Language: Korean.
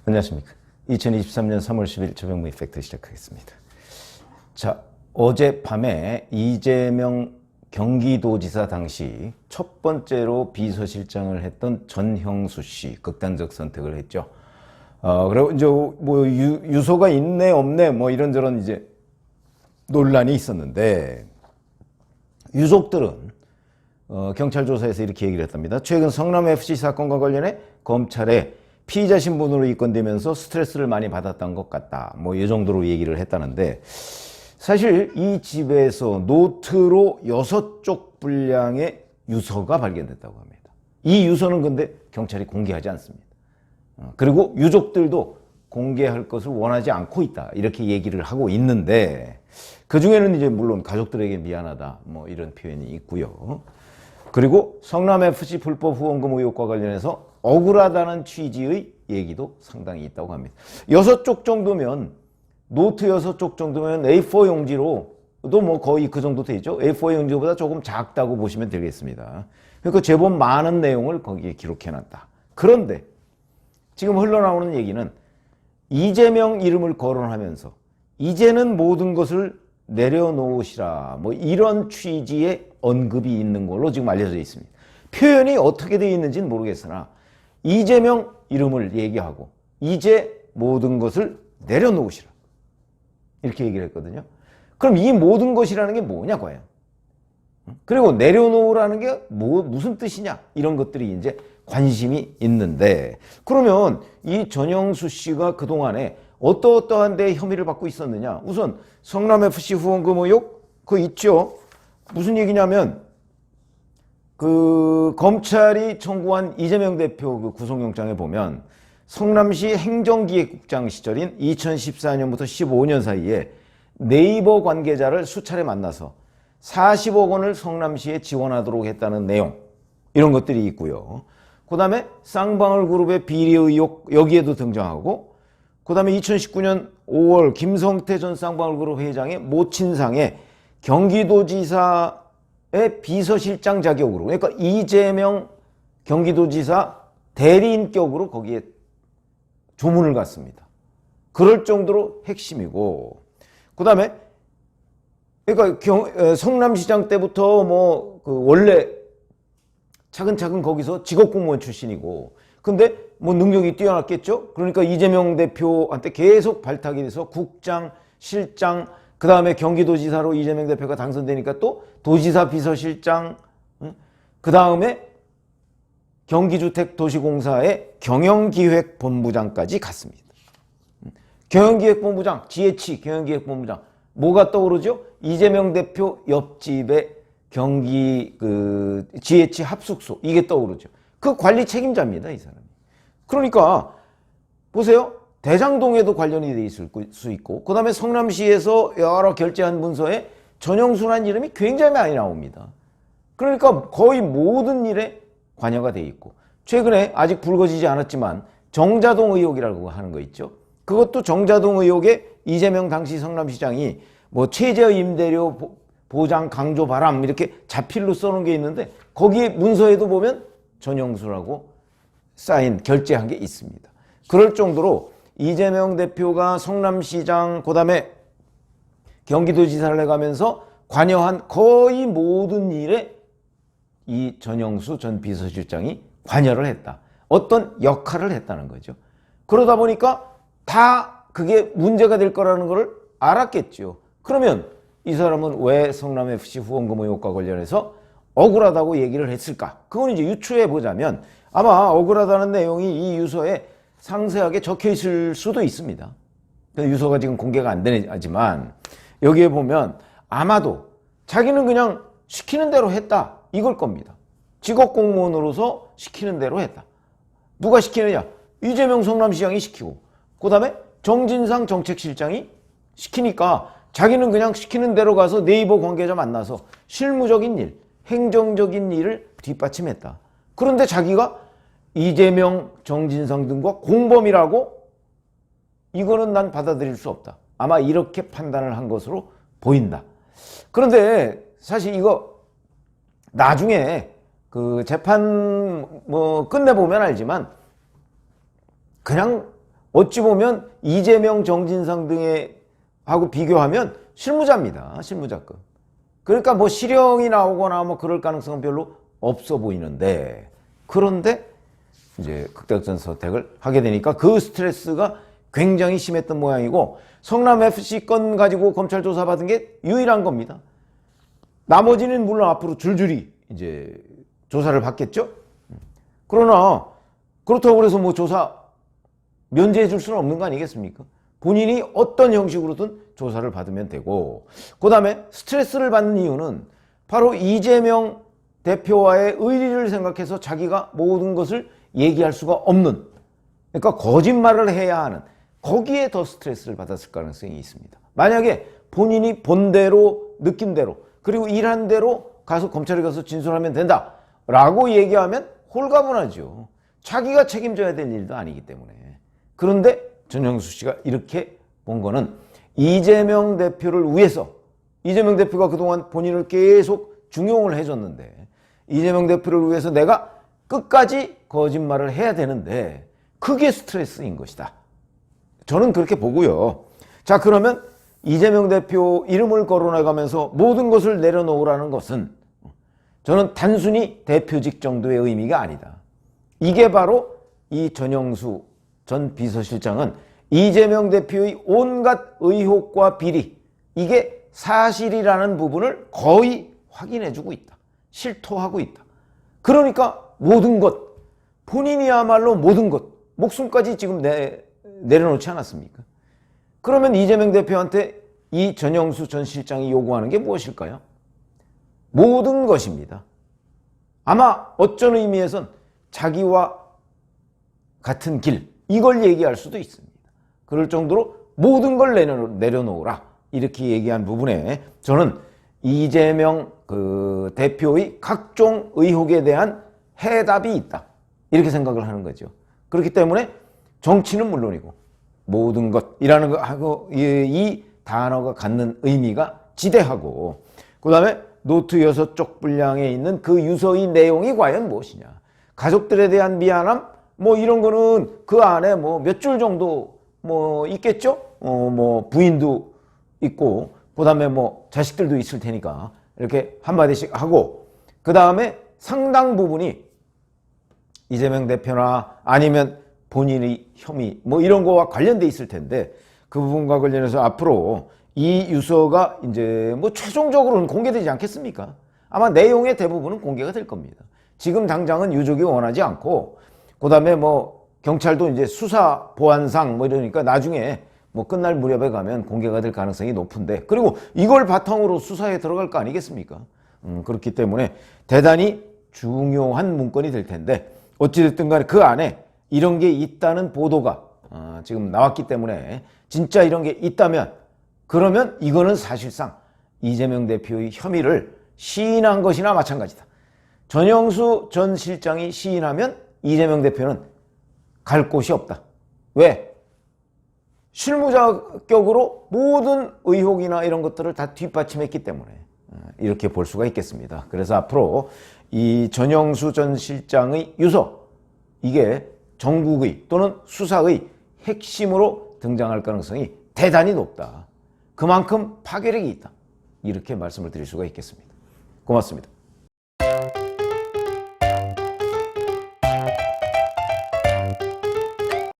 안녕하십니까. 2023년 3월 10일 저병무 이펙트 시작하겠습니다. 자, 어젯밤에 이재명 경기도지사 당시 첫 번째로 비서실장을 했던 전형수 씨 극단적 선택을 했죠. 그리고 이제 뭐 유서가 있네 없네 뭐 이런저런 이제 논란이 있었는데 유족들은 경찰 조사에서 이렇게 얘기를 했답니다. 최근 성남FC 사건과 관련해 검찰에 피의자 신분으로 입건되면서 스트레스를 많이 받았던 것 같다. 뭐 이 정도로 얘기를 했다는데 사실 이 집에서 노트로 6쪽 분량의 유서가 발견됐다고 합니다. 이 유서는 근데 경찰이 공개하지 않습니다. 그리고 유족들도 공개할 것을 원하지 않고 있다. 이렇게 얘기를 하고 있는데 그 중에는 이제 물론 가족들에게 미안하다. 뭐 이런 표현이 있고요. 그리고 성남FC 불법 후원금 의혹과 관련해서 억울하다는 취지의 얘기도 상당히 있다고 합니다. 6쪽 정도면 노트 6쪽 정도면 A4 용지로도 뭐 거의 그 정도 되죠. A4 용지보다 조금 작다고 보시면 되겠습니다. 그러니까 제법 많은 내용을 거기에 기록해놨다. 그런데 지금 흘러나오는 얘기는 이재명 이름을 거론하면서 이제는 모든 것을 내려놓으시라 뭐 이런 취지의 언급이 있는 걸로 지금 알려져 있습니다. 표현이 어떻게 되어 있는지는 모르겠으나 이재명 이름을 얘기하고 이제 모든 것을 내려놓으시라 이렇게 얘기를 했거든요. 그럼 이 모든 것이라는 게 뭐냐 과연? 그리고 내려놓으라는 게 무슨 뜻이냐 이런 것들이 이제 관심이 있는데 그러면 이 전형수 씨가 그동안에 어떠한 데 혐의를 받고 있었느냐. 우선 성남FC 후원금 의혹 그거 있죠. 무슨 얘기냐면 그 검찰이 청구한 이재명 대표 그 구속영장에 보면 성남시 행정기획국장 시절인 2014년부터 15년 사이에 네이버 관계자를 수차례 만나서 40억 원을 성남시에 지원하도록 했다는 내용 이런 것들이 있고요. 그 다음에 쌍방울 그룹의 비리 의혹 여기에도 등장하고 그 다음에 2019년 5월 김성태 전 쌍방울 그룹 회장의 모친상에 경기도지사의 비서실장 자격으로 그러니까 이재명 경기도지사 대리인격으로 거기에 조문을 갔습니다. 그럴 정도로 핵심이고 그 다음에 그러니까 성남시장 때부터 뭐 그 원래 차근차근 거기서 직업공무원 출신이고 근데 뭐 능력이 뛰어났겠죠. 그러니까 이재명 대표한테 계속 발탁이 돼서 국장, 실장 그 다음에 경기도지사로 이재명 대표가 당선되니까 또 도지사 비서실장 그 다음에 경기주택도시공사의 경영기획본부장까지 갔습니다. 경영기획본부장, GH 경영기획본부장 뭐가 떠오르죠? 이재명 대표 옆집의 경기 그 GH 합숙소 이게 떠오르죠. 그 관리 책임자입니다, 이 사람이. 그러니까 보세요. 대장동에도 관련이 돼 있을 수 있고 그 다음에 성남시에서 여러 결제한 문서에 전형수라는 이름이 굉장히 많이 나옵니다. 그러니까 거의 모든 일에 관여가 돼 있고 최근에 아직 불거지지 않았지만 정자동 의혹이라고 하는 거 있죠. 그것도 정자동 의혹에 이재명 당시 성남시장이 뭐 최저 임대료 보장 강조 바람 이렇게 자필로 써놓은 게 있는데 거기에 문서에도 보면 전형수라고 사인 결제한 게 있습니다. 그럴 정도로 이재명 대표가 성남시장 그다음에 경기도지사를 해가면서 관여한 거의 모든 일에 이 전형수 전 비서실장이 관여를 했다. 어떤 역할을 했다는 거죠. 그러다 보니까 다 그게 문제가 될 거라는 걸 알았겠죠. 그러면 이 사람은 왜 성남FC 후원금 의혹과 관련해서 억울하다고 얘기를 했을까? 그건 이제 유추해 보자면 아마 억울하다는 내용이 이 유서에 상세하게 적혀 있을 수도 있습니다. 유서가 지금 공개가 안 되지만 여기에 보면 아마도 자기는 그냥 시키는 대로 했다 이걸 겁니다. 직업공무원으로서 시키는 대로 했다. 누가 시키느냐? 이재명 성남시장이 시키고 그 다음에 정진상 정책실장이 시키니까 자기는 그냥 시키는 대로 가서 네이버 관계자 만나서 실무적인 일, 행정적인 일을 뒷받침했다. 그런데 자기가 이재명, 정진상 등과 공범이라고 이거는 난 받아들일 수 없다. 아마 이렇게 판단을 한 것으로 보인다. 그런데 사실 이거 나중에 그 재판 뭐 끝내보면 알지만 그냥 어찌 보면 이재명, 정진상 등의 하고 비교하면 실무자입니다. 실무자급. 그러니까 뭐 실형이 나오거나 뭐 그럴 가능성은 별로 없어 보이는데, 그런데 이제 극단적 선택을 하게 되니까 그 스트레스가 굉장히 심했던 모양이고, 성남 FC 건 가지고 검찰 조사 받은 게 유일한 겁니다. 나머지는 물론 앞으로 줄줄이 이제 조사를 받겠죠. 그러나 그렇다고 그래서 뭐 조사 면제해 줄 수는 없는 거 아니겠습니까? 본인이 어떤 형식으로든 조사를 받으면 되고, 그 다음에 스트레스를 받는 이유는 바로 이재명 대표와의 의리를 생각해서 자기가 모든 것을 얘기할 수가 없는, 그러니까 거짓말을 해야 하는, 거기에 더 스트레스를 받았을 가능성이 있습니다. 만약에 본인이 본대로, 느낌대로, 그리고 일한 대로 가서 검찰에 가서 진술하면 된다 라고 얘기하면 홀가분하죠. 자기가 책임져야 될 일도 아니기 때문에. 그런데 전영수 씨가 이렇게 본 거는 이재명 대표를 위해서, 이재명 대표가 그동안 본인을 계속 중용을 해줬는데 이재명 대표를 위해서 내가 끝까지 거짓말을 해야 되는데 그게 스트레스인 것이다. 저는 그렇게 보고요. 자, 그러면 이재명 대표 이름을 거론해가면서 모든 것을 내려놓으라는 것은 저는 단순히 대표직 정도의 의미가 아니다. 이게 바로 이 전영수 전 비서실장은 이재명 대표의 온갖 의혹과 비리, 이게 사실이라는 부분을 거의 확인해주고 있다. 실토하고 있다. 그러니까 모든 것, 본인이야말로 모든 것, 목숨까지 지금 내려놓지 않았습니까? 그러면 이재명 대표한테 이 전영수 전 실장이 요구하는 게 무엇일까요? 모든 것입니다. 아마 어쩐 의미에선 자기와 같은 길, 이걸 얘기할 수도 있습니다. 그럴 정도로 모든 걸 내려놓으라 이렇게 얘기한 부분에 저는 이재명 대표의 각종 의혹에 대한 해답이 있다 이렇게 생각을 하는 거죠. 그렇기 때문에 정치는 물론이고 모든 것이라는 거하고 이 단어가 갖는 의미가 지대하고, 그 다음에 노트 6쪽 분량에 있는 그 유서의 내용이 과연 무엇이냐, 가족들에 대한 미안함 뭐 이런 거는 그 안에 뭐 몇 줄 정도 뭐 있겠죠. 뭐 부인도 있고 그 다음에 뭐 자식들도 있을 테니까 이렇게 한마디씩 하고, 그 다음에 상당 부분이 이재명 대표나 아니면 본인의 혐의 뭐 이런 거와 관련돼 있을 텐데, 그 부분과 관련해서 앞으로 이 유서가 이제 뭐 최종적으로는 공개되지 않겠습니까? 아마 내용의 대부분은 공개가 될 겁니다. 지금 당장은 유족이 원하지 않고, 그 다음에 뭐 경찰도 이제 수사 보안상 뭐 이러니까 나중에 뭐 끝날 무렵에 가면 공개가 될 가능성이 높은데, 그리고 이걸 바탕으로 수사에 들어갈 거 아니겠습니까? 그렇기 때문에 대단히 중요한 문건이 될 텐데, 어찌됐든 간에 그 안에 이런 게 있다는 보도가 지금 나왔기 때문에 진짜 이런 게 있다면, 그러면 이거는 사실상 이재명 대표의 혐의를 시인한 것이나 마찬가지다. 전영수 전 실장이 시인하면 이재명 대표는 갈 곳이 없다. 왜? 실무자격으로 모든 의혹이나 이런 것들을 다 뒷받침했기 때문에 이렇게 볼 수가 있겠습니다. 그래서 앞으로 이 전영수 전 실장의 유서, 이게 정국의 또는 수사의 핵심으로 등장할 가능성이 대단히 높다. 그만큼 파괴력이 있다. 이렇게 말씀을 드릴 수가 있겠습니다. 고맙습니다.